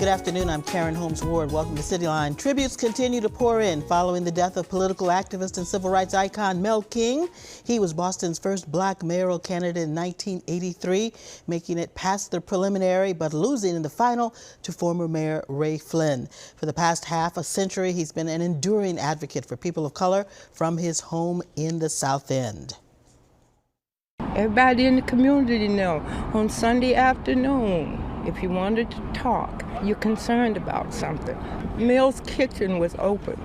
Good afternoon, I'm Karen Holmes Ward. Welcome to Cityline. Tributes continue to pour in following the death of political activist and civil rights icon Mel King. He was Boston's first black mayoral candidate in 1983, making it past the preliminary but losing in the final to former Mayor Ray Flynn. For the past half a century, he's been an enduring advocate for people of color from his home in the South End. Everybody in the community know on Sunday afternoon, if you wanted to talk, you're concerned about something, Mel's Kitchen was open.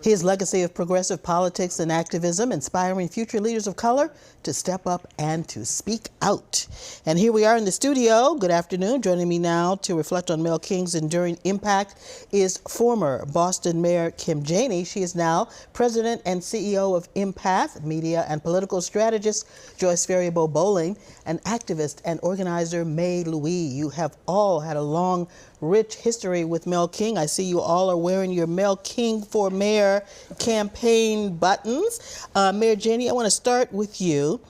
His legacy of progressive politics and activism, inspiring future leaders of color to step up and to speak out. And here we are in the studio. Good afternoon. Joining me now to reflect on Mel King's enduring impact is former Boston Mayor Kim Janey. She is now president and CEO of Empath, media and political strategist Joyce Faribault Bowling, and activist and organizer May Louie. You have all had a long, rich history with Mel King. I see you all are wearing your Mel King for Mayor campaign buttons. Mayor Janey, I want to start with you.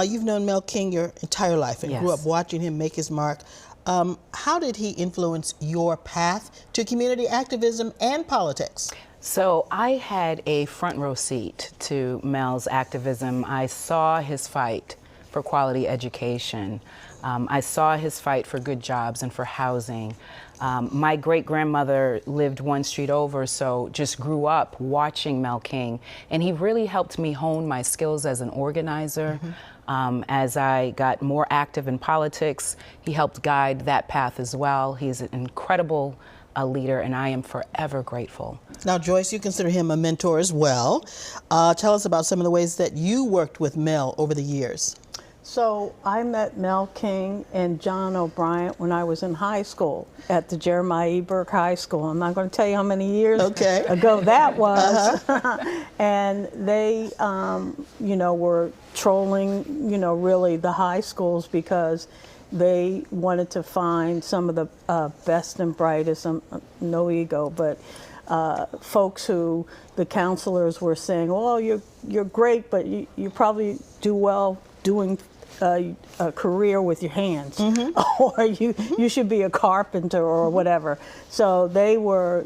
You've known Mel King your entire life and grew up watching him make his mark. How did he influence your path to community activism and politics? So I had a front row seat to Mel's activism. I saw his fight for quality education. I saw his fight for good jobs and for housing. My great-grandmother lived one street over, so just grew up watching Mel King, and he really helped me hone my skills as an organizer. As I got more active in politics, he helped guide that path as well. He's an incredible leader, and I am forever grateful. Now, Joyce, you consider him a mentor as well. Tell us about some of the ways that you worked with Mel over the years. So I met Mel King and John O'Brien when I was in high school at the Jeremiah E. Burke High School. I'm not going to tell you how many years ago that was. And they, were trolling, really the high schools because they wanted to find some of the best and brightest, no ego, but folks who the counselors were saying, well, you're great, but you probably do well doing a career with your hands, or you should be a carpenter or whatever. So they were,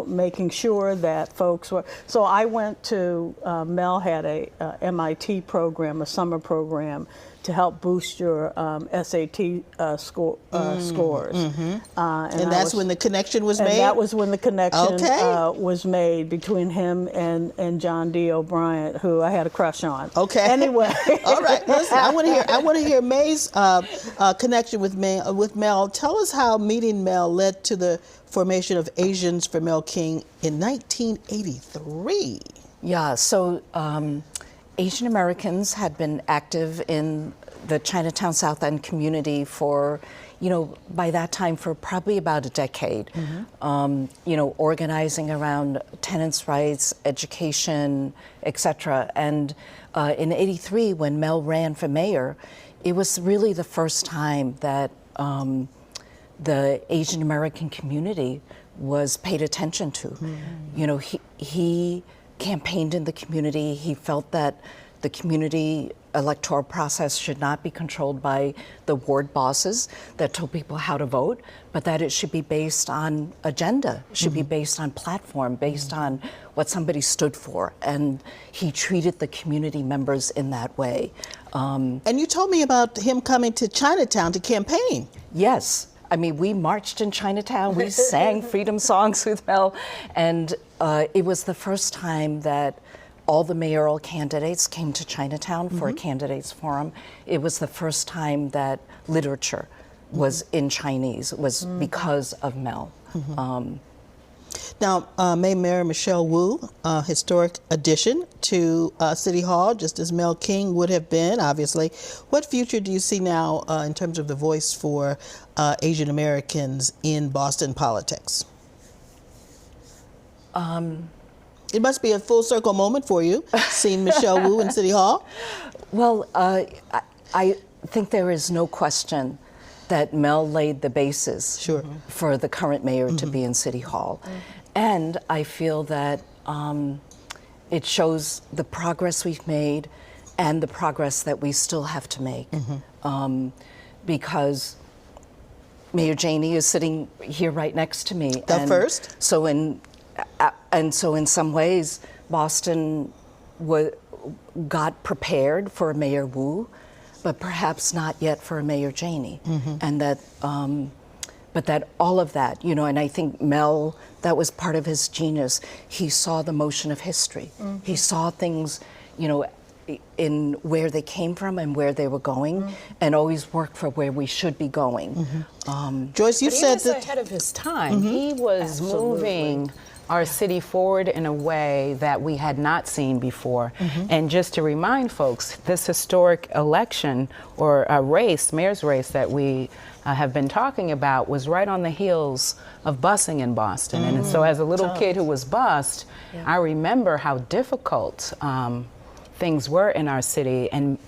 making sure that folks were. So I went to, Mel had a MIT program, a summer program, to help boost your SAT scores. And that's when the connection was made? And that was when the connection was made between him and John D. O'Brien, who I had a crush on. Okay. Anyway. All right. Listen, I want to hear May's connection with Mel. Tell us how meeting Mel led to the formation of Asians for Mel King in 1983. Yeah, so Asian Americans had been active in the Chinatown South End community for, by that time for probably about a decade. Organizing around tenants' rights, education, etc. And in '83, when Mel ran for mayor, it was really the first time that the Asian American community was paid attention to. He campaigned in the community. He felt that the community electoral process should not be controlled by the ward bosses that told people how to vote, but that it should be based on agenda, should be based on platform, based on what somebody stood for. And he treated the community members in that way. And you told me about him coming to Chinatown to campaign. Yes. I mean, we marched in Chinatown, we sang freedom songs with Mel, and it was the first time that all the mayoral candidates came to Chinatown for a candidates forum. It was the first time that literature was in Chinese, was because of Mel. Now, Mayor Michelle Wu, historic addition to City Hall, just as Mel King would have been, obviously. What future do you see now in terms of the voice for Asian Americans in Boston politics? It must be a full circle moment for you, seeing Michelle Wu in City Hall. Well, I think there is no question that Mel laid the basis for the current mayor to be in City Hall. And I feel that it shows the progress we've made and the progress that we still have to make. Because Mayor Janey is sitting here right next to me. The first. So in some ways, Boston got prepared for a Mayor Wu, but perhaps not yet for a Mayor Janey. And that, but that all of that, you know, and I think Mel, that was part of his genius. He saw the motion of history. He saw things, you know, in where they came from and where they were going, and always worked for where we should be going. Joyce, you But he said was that ahead of his time. He was moving our city forward in a way that we had not seen before. And just to remind folks, this historic election or a race, mayor's race that we have been talking about was right on the heels of busing in Boston. And so as a little kid who was bused, I remember how difficult things were in our city, and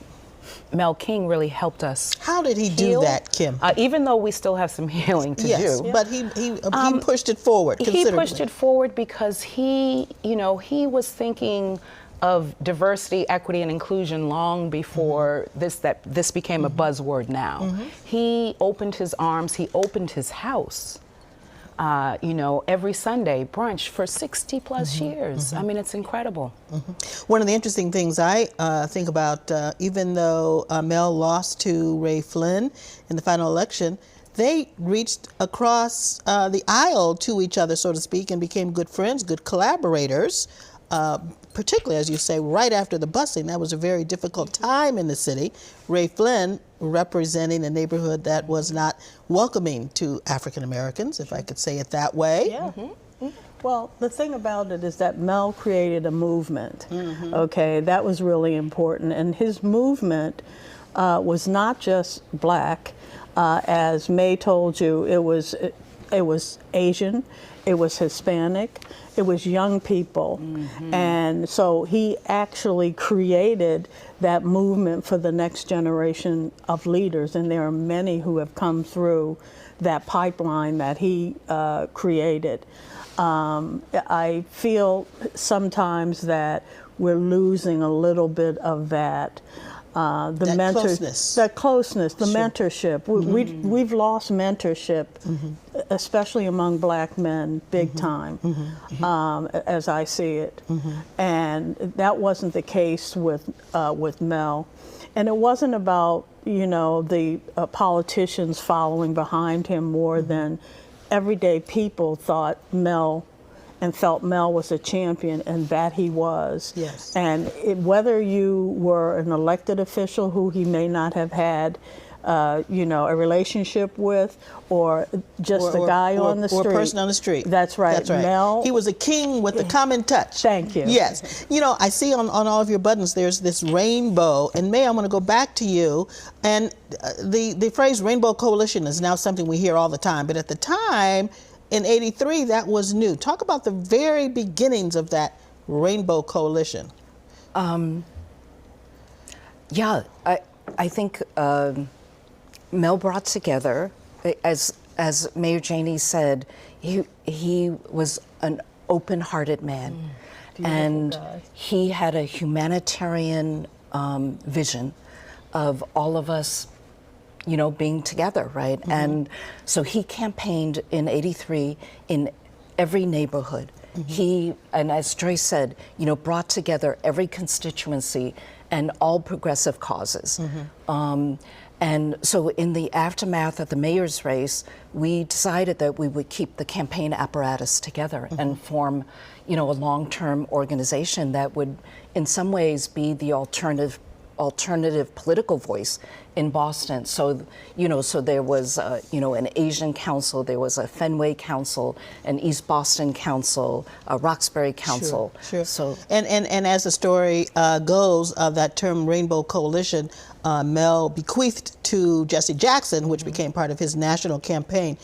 Mel King really helped us. How did he heal. do that, Kim? Even though we still have some healing to do. But he pushed it forward He considerably. pushed it forward because he, you know, he was thinking of diversity, equity, and inclusion long before this became a buzzword now. He opened his arms, he opened his house. You know, every Sunday brunch for 60 plus years. I mean, it's incredible. One of the interesting things I think about, even though Mel lost to Ray Flynn in the final election, they reached across the aisle to each other, so to speak, and became good friends, good collaborators. Particularly, as you say, right after the busing. That was a very difficult time in the city. Ray Flynn representing a neighborhood that was not welcoming to African Americans, if I could say it that way. Well, the thing about it is that Mel created a movement. Okay, that was really important, and his movement was not just black, as May told you. It was Asian, it was Hispanic, it was young people, and so he actually created that movement for the next generation of leaders, and there are many who have come through that pipeline that he created. I feel sometimes that we're losing a little bit of that. Closeness. That closeness, the mentorship. We've lost mentorship, especially among black men, big time, as I see it. And that wasn't the case with Mel. And it wasn't about, you know, the politicians following behind him more than everyday people thought Mel and felt Mel was a champion, and that he was. Yes. And whether you were an elected official who he may not have had, you know, a relationship with, or just a guy on the street. Or a person on the street. That's right. That's right. Mel. He was a king with a common touch. Thank you. Yes. You know, I see on all of your buttons there's this rainbow. And May, I'm going to go back to you. And the phrase Rainbow Coalition is now something we hear all the time. But at the time, in '83, that was new. Talk about the very beginnings of that Rainbow Coalition. Yeah, I think Mel brought together, as Mayor Janey said, he was an open-hearted man, and he had a humanitarian vision of all of us, you know, being together, right? And so he campaigned in '83 in every neighborhood. He, and as Joyce said, you know, brought together every constituency and all progressive causes. And so in the aftermath of the mayor's race, we decided that we would keep the campaign apparatus together and form, you know, a long-term organization that would in some ways be the alternative political voice in Boston. So, you know, so there was, you know, an Asian council, there was a Fenway council, an East Boston council, a Roxbury council. Sure. So, and as the story goes, that term Rainbow Coalition, Mel bequeathed to Jesse Jackson, which became part of his national campaign.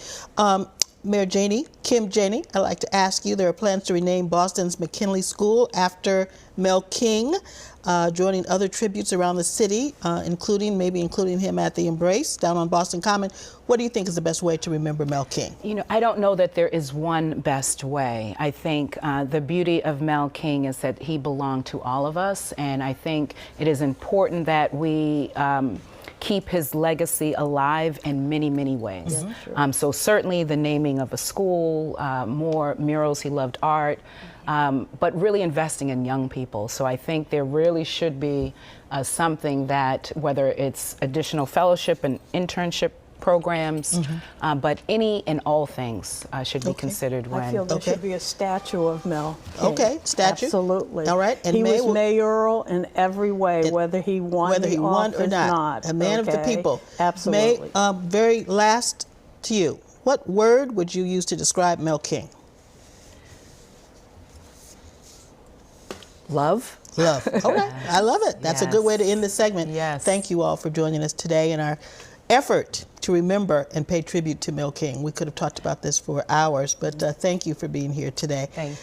Mayor Janey, Kim Janey, I'd like to ask you, there are plans to rename Boston's McKinley School after Mel King, joining other tributes around the city, including him at the Embrace down on Boston Common. What do you think is the best way to remember Mel King? You know, I don't know that there is one best way. I think the beauty of Mel King is that he belonged to all of us, and I think it is important that we keep his legacy alive in many, many ways. So certainly the naming of a school, more murals. He loved art, but really investing in young people. So I think there really should be something that, whether it's additional fellowship and internship programs, but any and all things should be considered when. I feel there should be a statue of Mel King. Okay, statue. Absolutely. All right. And he was mayoral in every way, whether he won or not. A man of the people. Absolutely. May, very last to you. What word would you use to describe Mel King? Love. Love. Okay. I love it. That's a good way to end this segment. Yes. Thank you all for joining us today in our effort to remember and pay tribute to Mel King. We could have talked about this for hours, but thank you for being here today. Thank you.